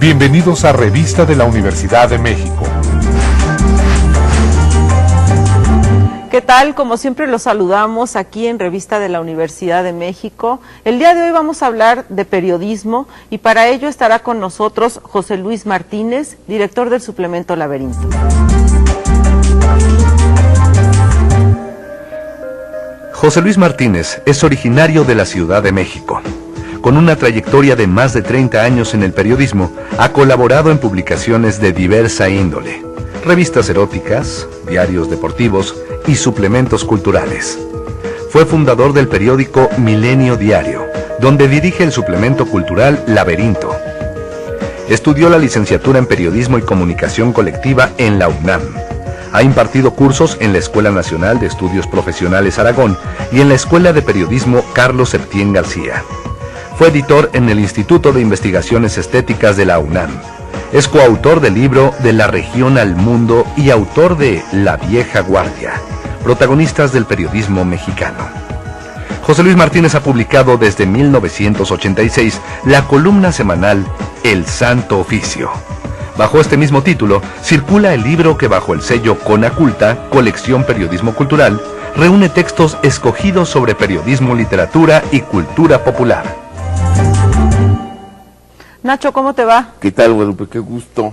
Bienvenidos a Revista de la Universidad de México. ¿Qué tal? Como siempre los saludamos aquí en Revista de la Universidad de México. El día de hoy vamos a hablar de periodismo y para ello estará con nosotros José Luis Martínez, director del suplemento Laberinto. José Luis Martínez es originario de la Ciudad de México. Con una trayectoria de más de 30 años en el periodismo, ha colaborado en publicaciones de diversa índole, revistas eróticas, diarios deportivos y suplementos culturales. Fue fundador del periódico Milenio Diario, donde dirige el suplemento cultural Laberinto. Estudió la licenciatura en Periodismo y Comunicación Colectiva en la UNAM. Ha impartido cursos en la Escuela Nacional de Estudios Profesionales Aragón y en la Escuela de Periodismo Carlos Septién García. Fue editor en el Instituto de Investigaciones Estéticas de la UNAM. Es coautor del libro De la Región al Mundo y autor de La Vieja Guardia, protagonistas del periodismo mexicano. José Luis Martínez ha publicado desde 1986 la columna semanal El Santo Oficio. Bajo este mismo título, circula el libro que bajo el sello Conaculta, Colección Periodismo Cultural, reúne textos escogidos sobre periodismo, literatura y cultura popular. Nacho, ¿cómo te va? ¿Qué tal, Guadalupe? Qué gusto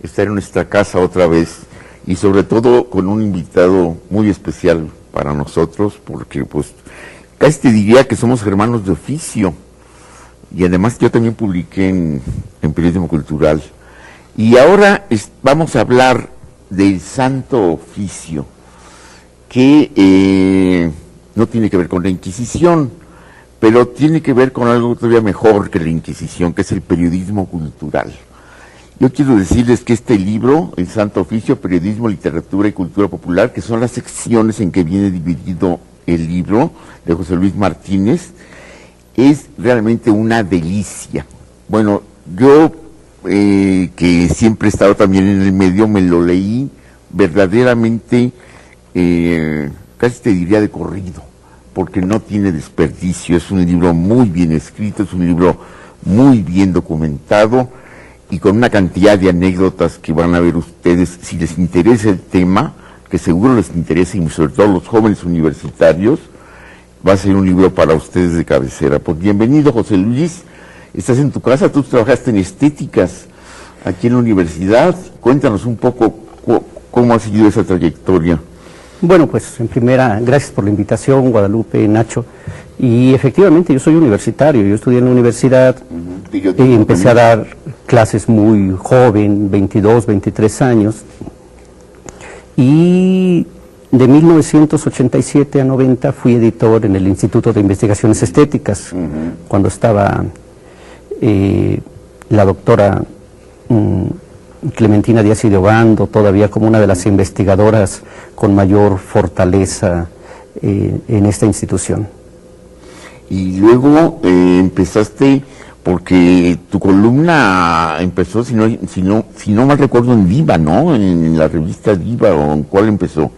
estar en nuestra casa otra vez y sobre todo con un invitado muy especial para nosotros porque pues casi te diría que somos hermanos de oficio y además yo también publiqué en Periodismo Cultural y ahora vamos a hablar del Santo Oficio que no tiene que ver con la Inquisición, pero tiene que ver con algo todavía mejor que la Inquisición, que es el periodismo cultural. Yo quiero decirles que este libro, El Santo Oficio, Periodismo, Literatura y Cultura Popular, que son las secciones en que viene dividido el libro de José Luis Martínez, es realmente una delicia. Bueno, yo, que siempre he estado también en el medio, me lo leí verdaderamente, casi te diría de corrido, porque no tiene desperdicio, es un libro muy bien escrito, es un libro muy bien documentado y con una cantidad de anécdotas que van a ver ustedes, si les interesa el tema, que seguro les interesa y sobre todo los jóvenes universitarios, va a ser un libro para ustedes de cabecera. Pues bienvenido, José Luis, estás en tu casa, tú trabajaste en estéticas aquí en la universidad, cuéntanos un poco cómo ha sido esa trayectoria. Bueno, pues en primera, gracias por la invitación, Guadalupe, Nacho. Y efectivamente, yo soy universitario, yo estudié en la universidad y empecé a dar clases muy joven, 22, 23 años. Y de 1987 a 90 fui editor en el Instituto de Investigaciones Estéticas, cuando estaba la doctora Clementina Díaz y de Obando, todavía como una de las investigadoras con mayor fortaleza en esta institución. Y luego empezaste, porque tu columna empezó, si no mal recuerdo, en Diva, ¿no? En la revista Diva, ¿o en cuál empezó?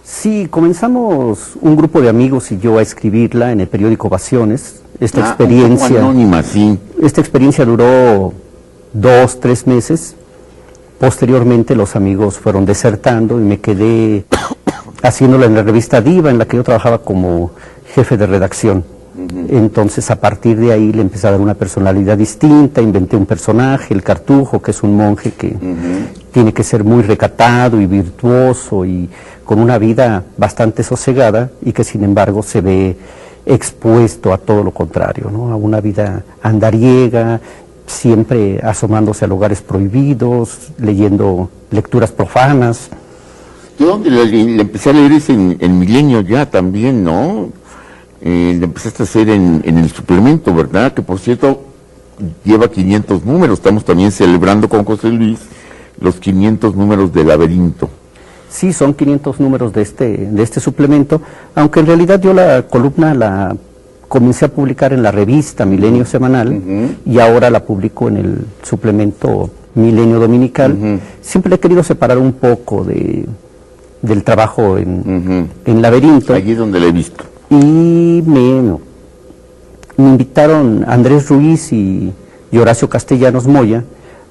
Sí, comenzamos un grupo de amigos y yo a escribirla en el periódico Ovaciones. Esta experiencia anónima, sí. Esta experiencia duró 2, 3 meses. Posteriormente los amigos fueron desertando y me quedé haciéndola en la revista Diva, en la que yo trabajaba como jefe de redacción. Entonces a partir de ahí le empecé a dar una personalidad distinta, inventé un personaje, el Cartujo, que es un monje que tiene que ser muy recatado y virtuoso y con una vida bastante sosegada y que sin embargo se ve expuesto a todo lo contrario, ¿no? A una vida andariega, siempre asomándose a lugares prohibidos, leyendo lecturas profanas. Yo donde le empecé a leer es en Milenio ya también, ¿no? Le empezaste a hacer en el suplemento, ¿verdad? Que por cierto lleva 500 números, estamos también celebrando con José Luis los 500 números de Laberinto. Sí, son 500 números de este suplemento, aunque en realidad yo la columna la comencé a publicar en la revista Milenio Semanal y ahora la publico en el suplemento Milenio Dominical. Siempre he querido separar un poco del trabajo en Laberinto. Allí es donde la he visto. Y me invitaron Andrés Ruiz y y Horacio Castellanos Moya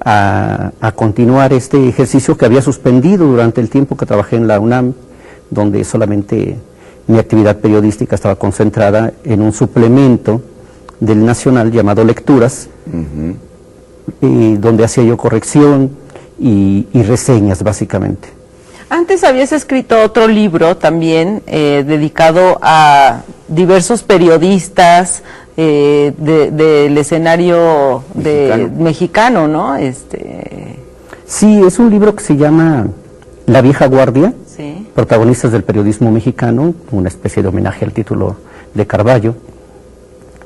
a continuar este ejercicio que había suspendido durante el tiempo que trabajé en la UNAM, donde solamente mi actividad periodística estaba concentrada en un suplemento del Nacional llamado Lecturas, donde hacía yo corrección y reseñas básicamente. Antes habías escrito otro libro también dedicado a diversos periodistas del escenario mexicano, ¿no? Sí, es un libro que se llama La Vieja Guardia, sí. Protagonistas del periodismo mexicano, una especie de homenaje al título de Carballo,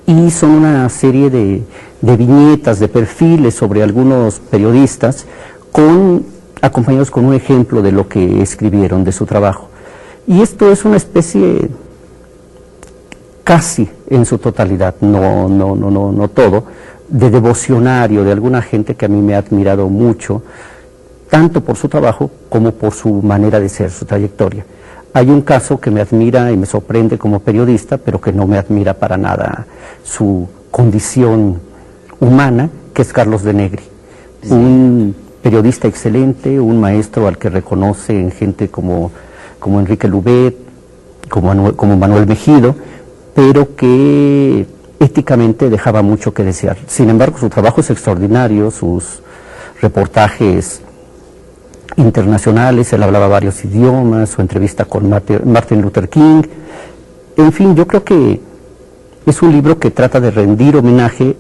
y son una serie de viñetas, de perfiles sobre algunos periodistas, acompañados con un ejemplo de lo que escribieron, de su trabajo. Y esto es una especie, casi en su totalidad, no todo, de devocionario de alguna gente que a mí me ha admirado mucho, tanto por su trabajo como por su manera de ser, su trayectoria. Hay un caso que me admira y me sorprende como periodista, pero que no me admira para nada su condición humana, que es Carlos de Negri, sí. Un periodista excelente, un maestro al que reconoce en gente como Enrique Lubet, como Manuel Mejido, pero que éticamente dejaba mucho que desear. Sin embargo, su trabajo es extraordinario, sus reportajes internacionales, él hablaba varios idiomas, su entrevista con Martin Luther King, en fin, yo creo que es un libro que trata de rendir homenaje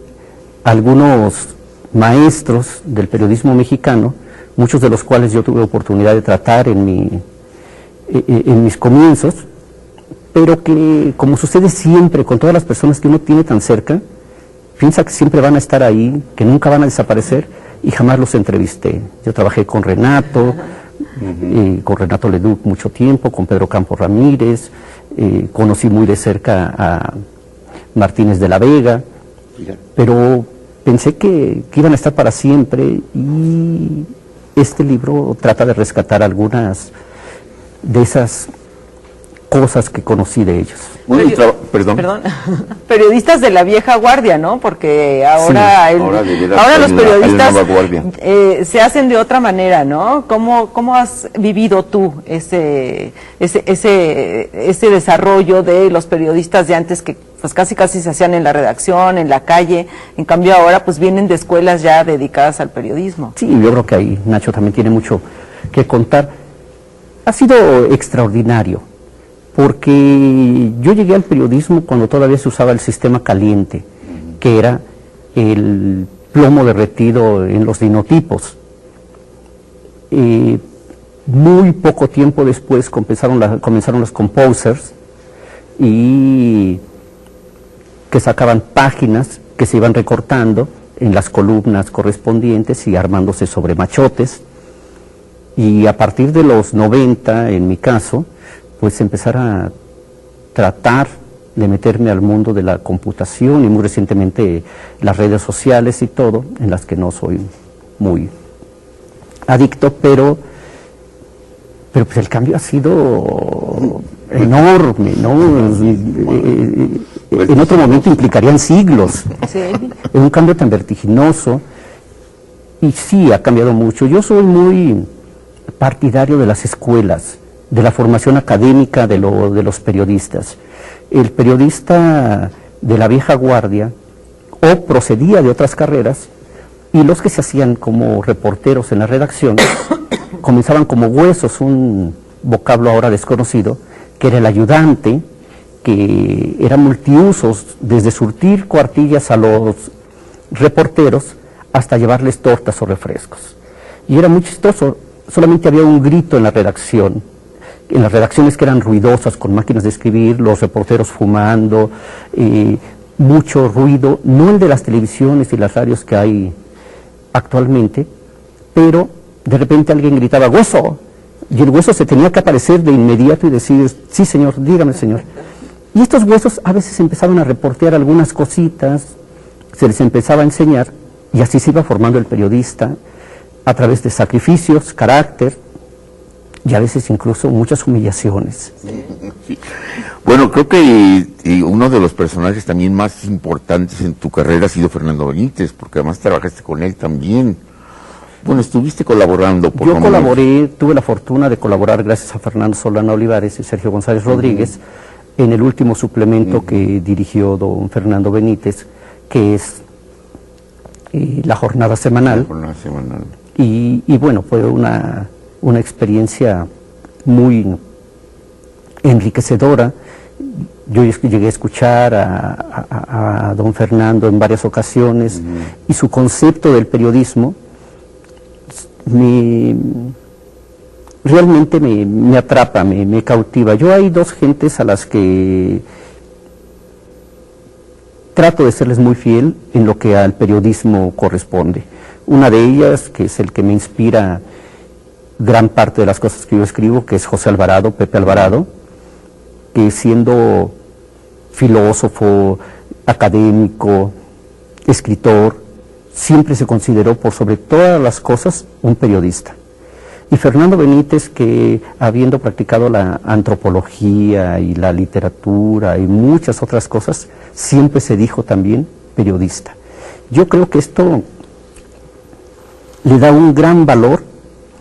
a algunos maestros del periodismo mexicano, muchos de los cuales yo tuve oportunidad de tratar en mis comienzos, pero que, como sucede siempre con todas las personas que uno tiene tan cerca, piensa que siempre van a estar ahí, que nunca van a desaparecer, y jamás los entrevisté. Yo trabajé con Renato Leduc mucho tiempo, con Pedro Campos Ramírez, conocí muy de cerca a Martínez de la Vega, pero pensé que iban a estar para siempre, y este libro trata de rescatar algunas de esas cosas que conocí de ellos. Perdón. Periodistas de la vieja guardia, ¿no? Porque ahora, sí, ahora los periodistas se hacen de otra manera, ¿no? ¿Cómo has vivido tú ese desarrollo de los periodistas de antes, que pues casi se hacían en la redacción, en la calle? En cambio ahora pues vienen de escuelas ya dedicadas al periodismo. Sí, yo creo que ahí Nacho también tiene mucho que contar. Ha sido extraordinario, porque yo llegué al periodismo cuando todavía se usaba el sistema caliente, que era el plomo derretido en los linotipos. Muy poco tiempo después comenzaron los composers, y que sacaban páginas que se iban recortando en las columnas correspondientes y armándose sobre machotes. Y a partir de los 90, en mi caso, pues empezar a tratar de meterme al mundo de la computación, y muy recientemente las redes sociales y todo, en las que no soy muy adicto, pero pues el cambio ha sido enorme, ¿no? En otro momento implicarían siglos. Sí. Es un cambio tan vertiginoso, y sí, ha cambiado mucho. Yo soy muy partidario de las escuelas, de la formación académica de los periodistas. El periodista de la vieja guardia o procedía de otras carreras, y los que se hacían como reporteros en la redacción comenzaban como huesos, un vocablo ahora desconocido, que era el ayudante, que era multiusos, desde surtir cuartillas a los reporteros hasta llevarles tortas o refrescos. Y era muy chistoso, solamente había un grito en la redacción, en las redacciones que eran ruidosas, con máquinas de escribir, los reporteros fumando, mucho ruido, no el de las televisiones y las radios que hay actualmente, pero de repente alguien gritaba ¡hueso! Y el hueso se tenía que aparecer de inmediato y decir ¡sí, señor, dígame, señor! Y estos huesos a veces empezaban a reportear algunas cositas, se les empezaba a enseñar, y así se iba formando el periodista, a través de sacrificios, carácter, y a veces incluso muchas humillaciones. Sí. Bueno, creo que uno de los personajes también más importantes en tu carrera ha sido Fernando Benítez, porque además trabajaste con él también. Bueno, estuviste colaborando. Yo colaboré, tuve la fortuna de colaborar gracias a Fernando Solano Olivares y Sergio González Rodríguez en el último suplemento que dirigió don Fernando Benítez, que es la jornada semanal. La jornada semanal. Y bueno, fue una experiencia muy enriquecedora. Yo llegué a escuchar a don Fernando en varias ocasiones y su concepto del periodismo realmente me atrapa, me cautiva. Yo hay dos gentes a las que trato de serles muy fiel en lo que al periodismo corresponde. Una de ellas, que es el que me inspira gran parte de las cosas que yo escribo, que es José Alvarado, Pepe Alvarado, que siendo filósofo, académico, escritor, siempre se consideró por sobre todas las cosas un periodista. Y Fernando Benítez, que habiendo practicado la antropología y la literatura y muchas otras cosas, siempre se dijo también periodista. Yo creo que esto le da un gran valor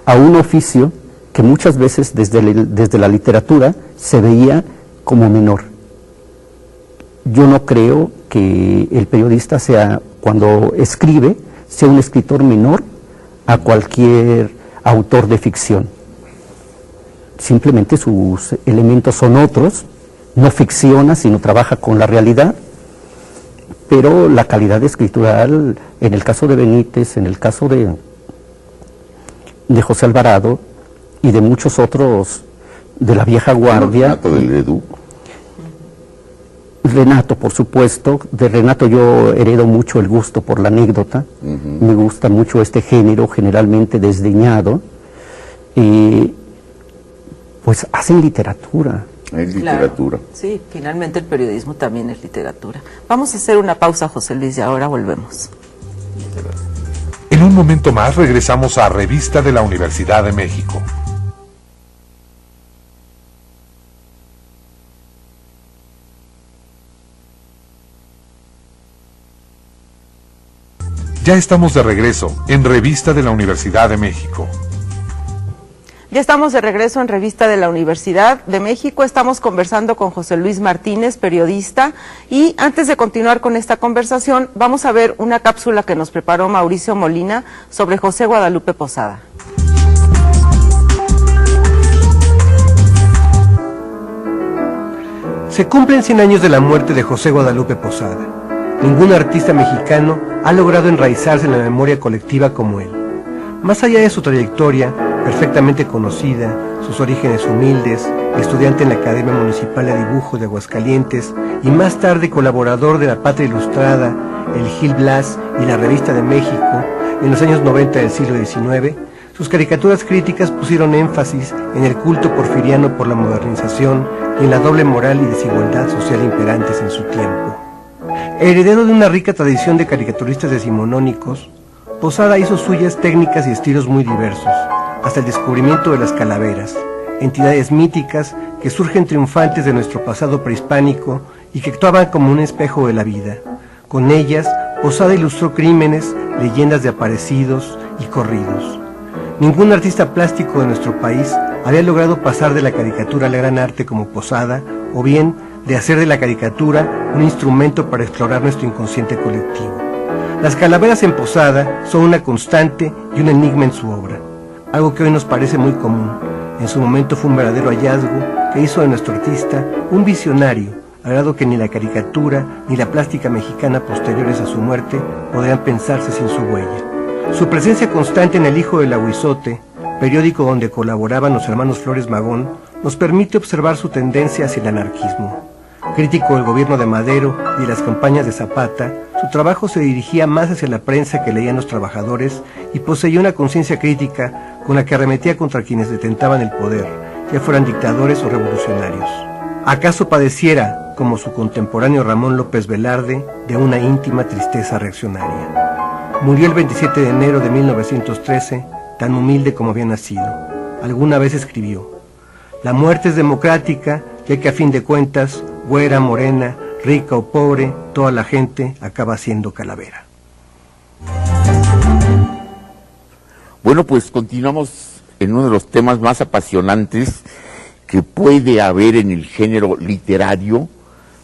a un oficio que muchas veces desde la literatura se veía como menor. Yo no creo que el periodista sea, cuando escribe, sea un escritor menor a cualquier autor de ficción. Simplemente sus elementos son otros, no ficciona, sino trabaja con la realidad, pero la calidad escritural, en el caso de Benítez, en el caso de José Alvarado y de muchos otros de la vieja guardia. Renato del Leduc. Renato, por supuesto. De Renato yo heredo mucho el gusto por la anécdota. Me gusta mucho este género, generalmente desdeñado. Pues hacen literatura. Es literatura. Claro. Sí, finalmente el periodismo también es literatura. Vamos a hacer una pausa, José Luis, y ahora volvemos. En un momento más regresamos a Revista de la Universidad de México. Ya estamos de regreso en Revista de la Universidad de México. Ya estamos de regreso en Revista de la Universidad de México. Estamos conversando con José Luis Martínez, periodista, y antes de continuar con esta conversación, vamos a ver una cápsula que nos preparó Mauricio Molina sobre José Guadalupe Posada. Se cumplen 100 años de la muerte de José Guadalupe Posada. Ningún artista mexicano ha logrado enraizarse en la memoria colectiva como él. Más allá de su trayectoria, perfectamente conocida, sus orígenes humildes, estudiante en la Academia Municipal de Dibujo de Aguascalientes y más tarde colaborador de La Patria Ilustrada, el Gil Blas y la Revista de México en los años 90 del siglo XIX, sus caricaturas críticas pusieron énfasis en el culto porfiriano por la modernización y en la doble moral y desigualdad social imperantes en su tiempo. Heredero de una rica tradición de caricaturistas decimonónicos, Posada hizo suyas técnicas y estilos muy diversos, hasta el descubrimiento de las calaveras, entidades míticas que surgen triunfantes de nuestro pasado prehispánico y que actuaban como un espejo de la vida. Con ellas, Posada ilustró crímenes, leyendas de aparecidos y corridos. Ningún artista plástico de nuestro país había logrado pasar de la caricatura al gran arte como Posada, o bien de hacer de la caricatura un instrumento para explorar nuestro inconsciente colectivo. Las calaveras en Posada son una constante y un enigma en su obra, algo que hoy nos parece muy común. En su momento fue un verdadero hallazgo que hizo de nuestro artista un visionario, al grado que ni la caricatura ni la plástica mexicana posteriores a su muerte podrían pensarse sin su huella. Su presencia constante en El Hijo del Aguizote, periódico donde colaboraban los hermanos Flores Magón, nos permite observar su tendencia hacia el anarquismo. Crítico del gobierno de Madero y de las campañas de Zapata, su trabajo se dirigía más hacia la prensa que leían los trabajadores y poseía una conciencia crítica con la que arremetía contra quienes detentaban el poder, ya fueran dictadores o revolucionarios. ¿Acaso padeciera, como su contemporáneo Ramón López Velarde, de una íntima tristeza reaccionaria? Murió el 27 de enero de 1913, tan humilde como había nacido. Alguna vez escribió: la muerte es democrática ya que a fin de cuentas, güera, morena, rica o pobre, toda la gente acaba siendo calavera. Bueno, pues continuamos en uno de los temas más apasionantes que puede haber en el género literario,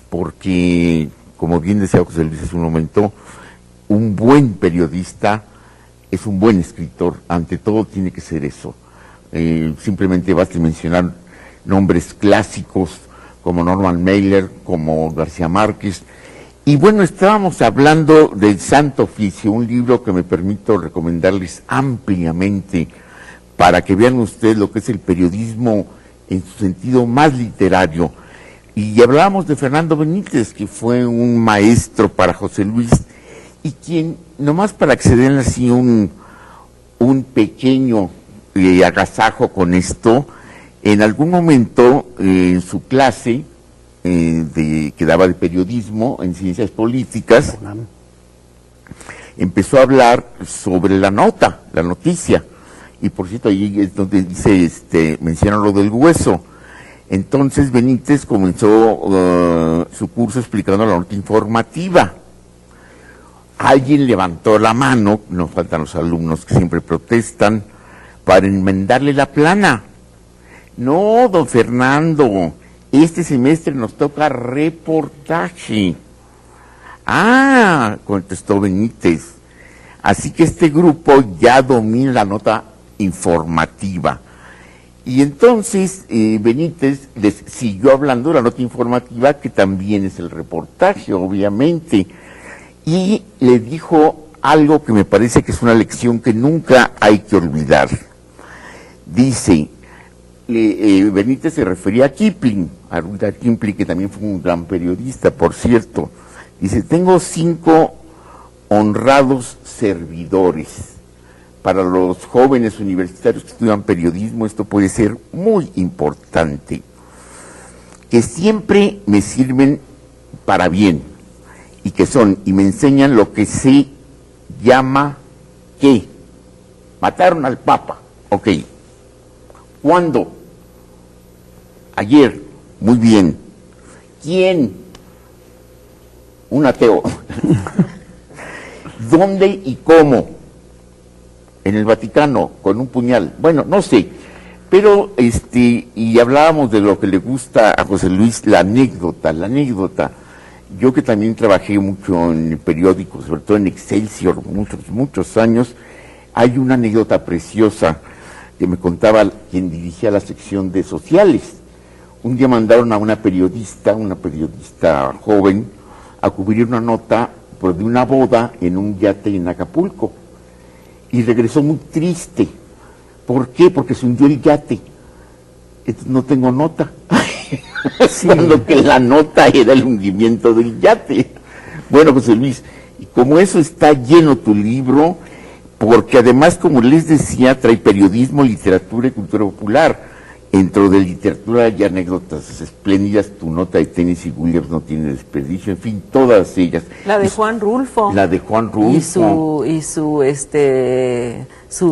porque, como bien decía José Luis hace un momento, un buen periodista es un buen escritor, ante todo tiene que ser eso. Simplemente basta mencionar nombres clásicos como Norman Mailer, como García Márquez. Y bueno, estábamos hablando del Santo Oficio, un libro que me permito recomendarles ampliamente para que vean ustedes lo que es el periodismo en su sentido más literario. Y hablábamos de Fernando Benítez, que fue un maestro para José Luis, y quien, nomás para que se den así un pequeño agasajo con esto, en algún momento en su clase que daba de periodismo en ciencias políticas, empezó a hablar sobre la noticia, y por cierto ahí es donde dice, menciona lo del hueso. Entonces Benítez comenzó su curso explicando la nota informativa. Alguien levantó la mano, nos faltan los alumnos que siempre protestan, para enmendarle la plana. No, don Fernando, este semestre nos toca reportaje. Ah, contestó Benítez. Así que este grupo ya domina la nota informativa. Y entonces Benítez les siguió hablando de la nota informativa, que también es el reportaje, obviamente. Y le dijo algo que me parece que es una lección que nunca hay que olvidar. Dice, Benítez se refería a Kipling, que también fue un gran periodista, por cierto. Dice, tengo 5 honrados servidores. Para los jóvenes universitarios que estudian periodismo, esto puede ser muy importante. Que siempre me sirven para bien, y que son, y me enseñan lo que se llama, ¿qué? Mataron al Papa, ok. ¿Cuándo? Ayer, muy bien. ¿Quién? Un ateo. ¿Dónde y cómo? En el Vaticano, con un puñal. Bueno, no sé, pero y hablábamos de lo que le gusta a José Luis, la anécdota. Yo que también trabajé mucho en el periódico, sobre todo en Excelsior, muchos años, hay una anécdota preciosa que me contaba quien dirigía la sección de sociales. Un día mandaron a una periodista joven, a cubrir una nota de una boda en un yate en Acapulco. Y regresó muy triste. ¿Por qué? Porque se hundió el yate. Entonces no tengo nota. Sí. Cuando que la nota era el hundimiento del yate. Bueno, José Luis, y como eso está lleno tu libro, porque además, como les decía, trae periodismo, literatura y cultura popular. Dentro de literatura hay anécdotas espléndidas, tu nota de Tennessee Williams no tiene desperdicio, en fin, todas ellas. La de Juan Rulfo. La de Juan Rulfo. Y su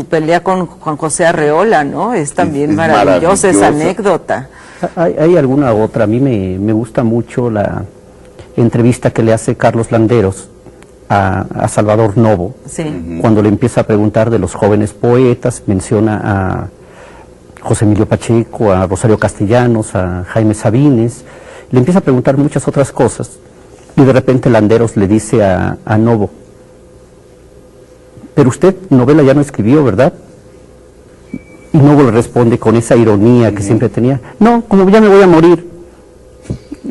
pelea con Juan José Arreola, ¿no? Es también maravillosa esa anécdota. ¿Hay alguna otra? A mí me gusta mucho la entrevista que le hace Carlos Landeros a Salvador Novo. Sí. Cuando le empieza a preguntar de los jóvenes poetas, menciona a José Emilio Pacheco, a Rosario Castellanos, a Jaime Sabines, le empieza a preguntar muchas otras cosas, y de repente Landeros le dice a Novo, pero usted novela ya no escribió, ¿verdad? Y Novo le responde con esa ironía que siempre tenía, no, como ya me voy a morir.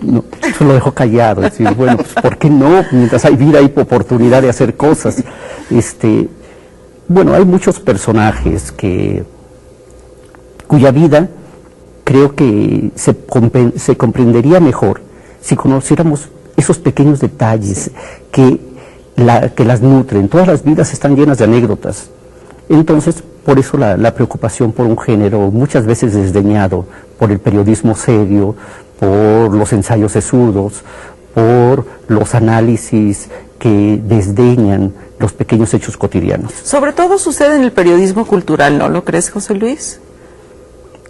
No, eso lo dejó callado, decir, bueno, pues ¿por qué no? Mientras hay vida hay oportunidad de hacer cosas. Bueno, hay muchos personajes cuya vida creo que se comprendería mejor si conociéramos esos pequeños detalles que las nutren. Todas las vidas están llenas de anécdotas. Entonces, por eso la preocupación por un género muchas veces desdeñado, por el periodismo serio, por los ensayos sesudos, por los análisis que desdeñan los pequeños hechos cotidianos. Sobre todo sucede en el periodismo cultural, ¿no lo crees, José Luis?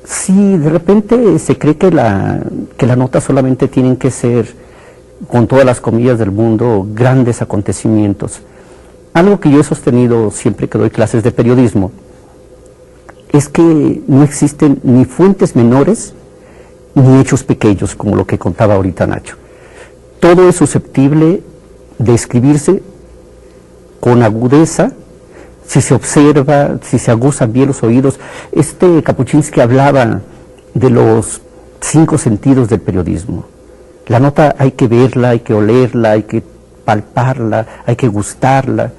Sí, de repente se cree que la nota solamente tienen que ser, con todas las comillas del mundo, grandes acontecimientos. Algo que yo he sostenido siempre que doy clases de periodismo es que no existen ni fuentes menores ni hechos pequeños, como lo que contaba ahorita Nacho. Todo es susceptible de escribirse con agudeza, si se observa, si se aguzan bien los oídos. Kapuczynski hablaba de los 5 sentidos del periodismo. La nota hay que verla, hay que olerla, hay que palparla, hay que gustarla,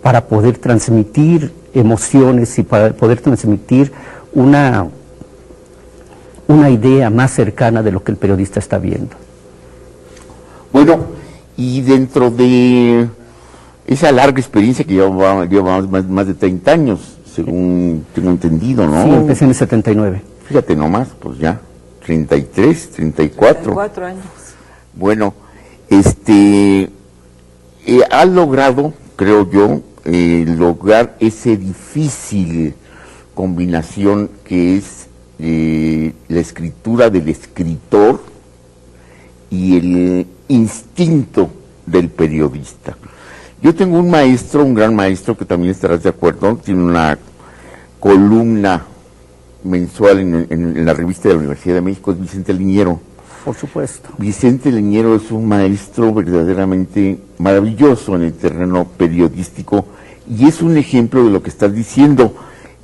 para poder transmitir emociones y para poder transmitir una idea más cercana de lo que el periodista está viendo. Bueno, y dentro de esa larga experiencia que llevamos más de 30 años, según tengo entendido, ¿no? Sí, empecé en el 79. Fíjate nomás, pues ya, 33, 34. 34 años. Bueno, ha logrado, creo yo, lograr ese difícil combinación que es la escritura del escritor y el instinto del periodista. Yo tengo un maestro, un gran maestro, que también estarás de acuerdo, tiene una columna mensual en la revista de la Universidad de México, es Vicente Liñero. Por supuesto. Vicente Liñero es un maestro verdaderamente maravilloso en el terreno periodístico y es un ejemplo de lo que estás diciendo.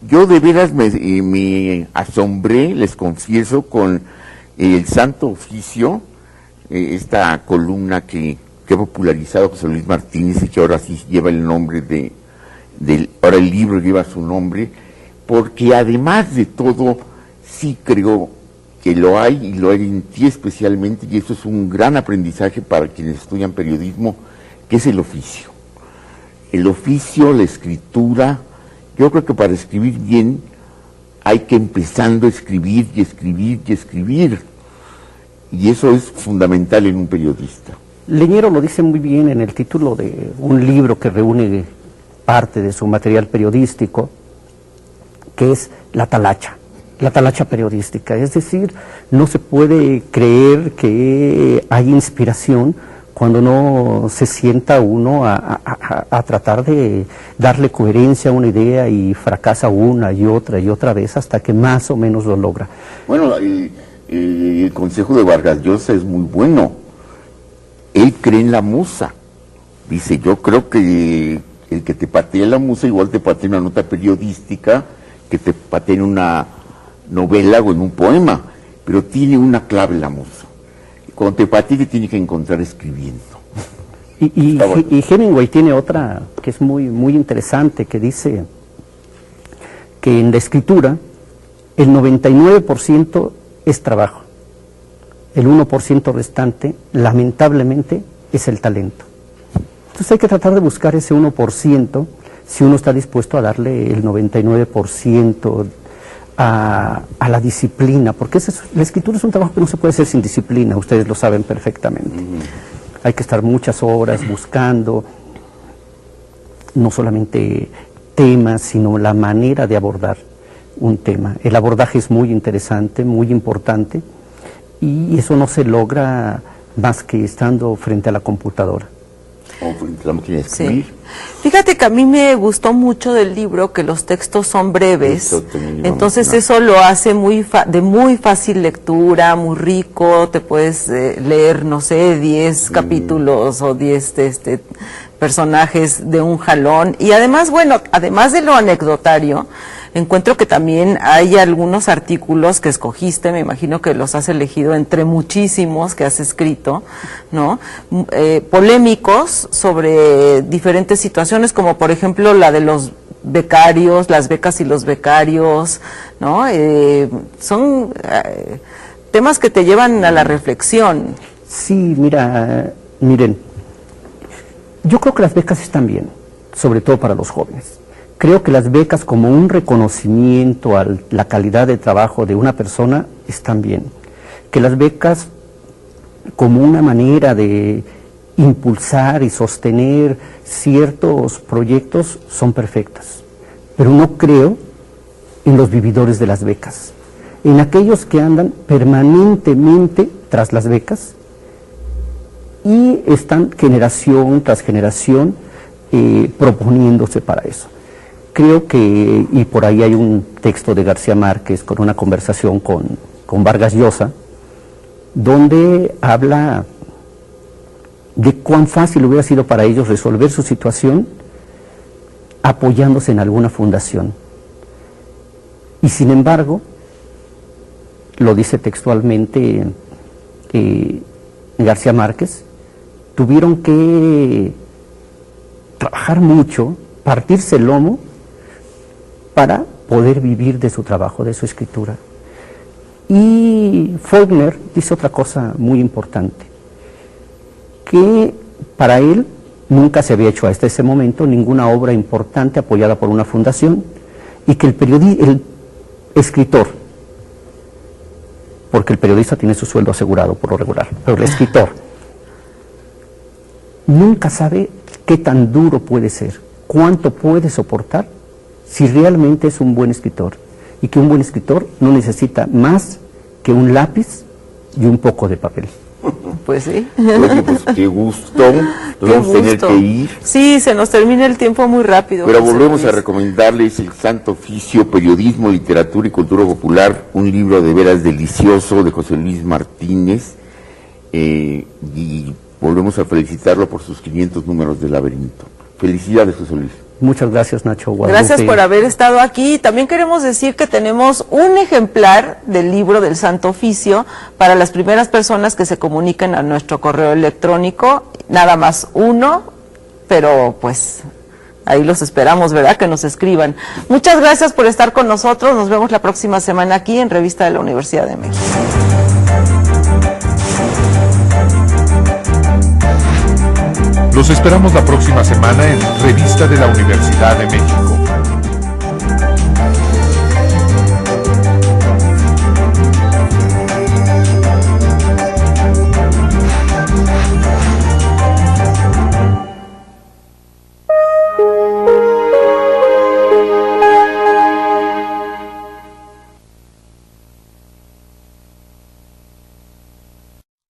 Yo de veras me asombré, les confieso, con el Santo Oficio, esta columna que ha popularizado José Luis Martínez y que ahora sí lleva el nombre ahora el libro lleva su nombre, porque además de todo, sí creo que lo hay, y lo hay en ti especialmente, y eso es un gran aprendizaje para quienes estudian periodismo, que es el oficio. El oficio, la escritura. Yo creo que para escribir bien hay que empezando a escribir y escribir y escribir, y eso es fundamental en un periodista. Leñero lo dice muy bien en el título de un libro que reúne parte de su material periodístico, que es la talacha periodística. Es decir, no se puede creer que hay inspiración cuando no se sienta uno a tratar de darle coherencia a una idea y fracasa una y otra vez hasta que más o menos lo logra. Bueno, el consejo de Vargas Llosa es muy bueno. Él cree en la musa. Dice, yo creo que el que te patee la musa igual te patea una nota periodística que te patea en una novela o en un poema, pero tiene una clave la musa. Cuando te patee te tiene que encontrar escribiendo. Y Hemingway tiene otra que es muy, muy interesante, que dice que en la escritura el 99% es trabajo. El 1% restante, lamentablemente, es el talento. Entonces hay que tratar de buscar ese 1% si uno está dispuesto a darle el 99% a la disciplina, porque la escritura es un trabajo que no se puede hacer sin disciplina, ustedes lo saben perfectamente. Hay que estar muchas horas buscando, no solamente temas, sino la manera de abordar un tema. El abordaje es muy interesante, muy importante, y eso no se logra más que estando frente a la computadora. O frente a la máquina de escribir. Sí. Fíjate que a mí me gustó mucho del libro que los textos son breves, entonces eso lo hace de muy fácil lectura, muy rico, te puedes leer, no sé, 10 capítulos o 10 personajes de un jalón, y además, bueno, además de lo anecdotario, encuentro que también hay algunos artículos que escogiste, me imagino que los has elegido entre muchísimos que has escrito, ¿no? Polémicos sobre diferentes situaciones, como por ejemplo la de los becarios, las becas y los becarios, ¿no? Son temas que te llevan a la reflexión. Sí, miren, yo creo que las becas están bien, sobre todo para los jóvenes. Creo que las becas, como un reconocimiento a la calidad de trabajo de una persona, están bien. Que las becas, como una manera de impulsar y sostener ciertos proyectos, son perfectas. Pero no creo en los vividores de las becas. en aquellos que andan permanentemente tras las becas y están generación tras generación proponiéndose para eso. Creo que, y por ahí hay un texto de García Márquez con una conversación con Vargas Llosa, donde habla de cuán fácil hubiera sido para ellos resolver su situación apoyándose en alguna fundación. Y sin embargo, lo dice textualmente García Márquez, tuvieron que trabajar mucho, partirse el lomo para poder vivir de su trabajo, de su escritura. Y Faulkner dice otra cosa muy importante, que para él nunca se había hecho hasta ese momento ninguna obra importante apoyada por una fundación, y que el escritor, porque el periodista tiene su sueldo asegurado por lo regular, pero el escritor nunca sabe qué tan duro puede ser, cuánto puede soportar si realmente es un buen escritor, y que un buen escritor no necesita más que un lápiz y un poco de papel. Pues sí. Oye, pues qué gusto, nos vamos a tener que ir. Sí, se nos termina el tiempo muy rápido. Pero José volvemos Luis. a recomendarles El Santo Oficio, Periodismo, Literatura y Cultura Popular, un libro de veras delicioso de José Luis Martínez, y volvemos a felicitarlo por sus 500 números de Laberinto. Felicidades, José Luis. Muchas gracias, Nacho. Guadalupe. Gracias por haber estado aquí. También queremos decir que tenemos un ejemplar del libro del Santo Oficio para las primeras personas que se comuniquen a nuestro correo electrónico, nada más uno, pero pues ahí los esperamos, ¿verdad? Que nos escriban. Muchas gracias por estar con nosotros. Nos vemos la próxima semana aquí en Revista de la Universidad de México. Los esperamos la próxima semana en Revista de la Universidad de México.